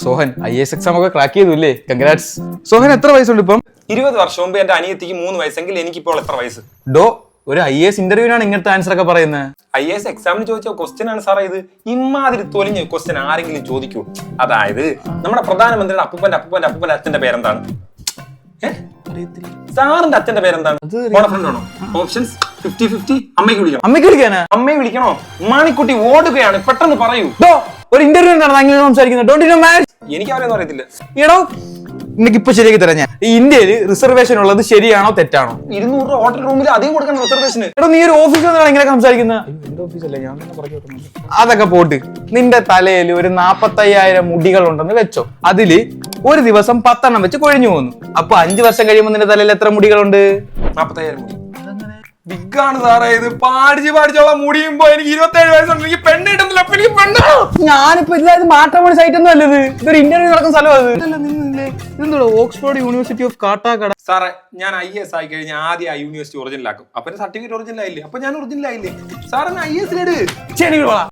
Sohan IAS exam ഒക്കെ crack ചെയ്തുല്ലേ? Congrats. Sohan എത്ര വയസ്സുണ്ട് ഇപ്പം? 20 വർഷം മുമ്പ് എന്റെ അനിയത്തിക്ക് 3 വയസ്സെങ്കിൽ എനിക്കിപ്പോൾ എത്ര വയസ്സ്? ഡോ, ഒരു IAS ഇന്റർവ്യൂവിനാണ് ഇങ്ങനത്തെ ആൻസർ ഒക്കെ പറയുന്നത്. IAS എക്സാമിന് ചോദിച്ച ക്വസ്റ്റ്യൻ ആണ് സാറേ ഇത്. ഇമാതിരി തൊലിഞ്ഞ ക്വസ്റ്റ്യൻ ആരെങ്കിലും ചോദിക്കൂ? അതായത് നമ്മുടെ പ്രധാനമന്ത്രിയുടെ അപ്പൂപ്പന്റെ അച്ഛന്റെ പേരെന്താണ്? സാറിന്റെ അച്ഛന്റെ പേരെന്താണ്? ഓപ്ഷൻസ് 50-50. അമ്മയ്ക്ക് വിളിക്കാനാ? അമ്മയെ വിളിക്കണോ? മാണിക്കുട്ടി ഓടുകയാണ്, പെട്ടെന്ന് പറയൂ. ഡോ, ഒരു ഇന്റർവ്യൂ എന്താണ് അങ്ങനെ സംസാരിക്കുന്നത്? Don't you know man? എനിക്ക് അവരൊന്നും അറിയത്തില്ല. എടോ, നിനക്ക് ഇപ്പൊ ശരിയാക്കി തരാം ഞാൻ. ഈ ഇന്ത്യയിൽ റിസർവേഷൻ ഉള്ളത് ശരിയാണോ തെറ്റാണോ? 200 രൂപ ഹോട്ടൽ റൂമിൽ അധികം കൊടുക്കണം റിസർവേഷന്. എടോ, നീ ഒരു ഓഫീസിൽ നിന്നാണ് ഇങ്ങനെ സംസാരിക്കുന്നത്? അതൊക്കെ പോട്ട്. നിന്റെ തലയിൽ ഒരു 45,000 മുടികൾ ഉണ്ടെന്ന് വെച്ചോ. അതില് ഒരു ദിവസം 10 എണ്ണം വെച്ച് കൊഴിഞ്ഞു പോകുന്നു. അപ്പൊ 5 വർഷം കഴിയുമ്പോൾ നിന്റെ തലയിൽ എത്ര മുടികളുണ്ട്? 40,000 മുടി. ബിഗാണ് സാറേ ഇത്. പാടിച്ചുള്ള മുടിയുമ്പോ എനിക്ക് 27 വയസ്സുണ്ട്. എനിക്ക് പെണ്ണ് കിട്ടുന്നില്ല. എനിക്ക് പെണ്ണ്. ഞാനിപ്പോ ഇതായത് മാട്രിമോണി സൈറ്റ് ഒന്നും അല്ലത്. ഇതൊരു ഇന്റർവ്യൂ നടക്കുന്ന സ്ഥലം. ഇതെന്തോ ഓക്സ്ഫോർഡ് യൂണിവേഴ്സിറ്റി ഓഫ് കാട്ടാക്കട. സാറേ ഞാൻ IAS ആയി കഴിഞ്ഞാൽ ആദ്യം ആ യൂണിവേഴ്സിറ്റി ഒറിജിനൽ ആക്കും. അപ്പൊ സർട്ടിഫിക്കറ്റ് ഒറിജിനൽ ആയില്ലേ? അപ്പൊ ഞാൻ ഒറിജിനൽ ആയില്ലേ? സാറിന് IAS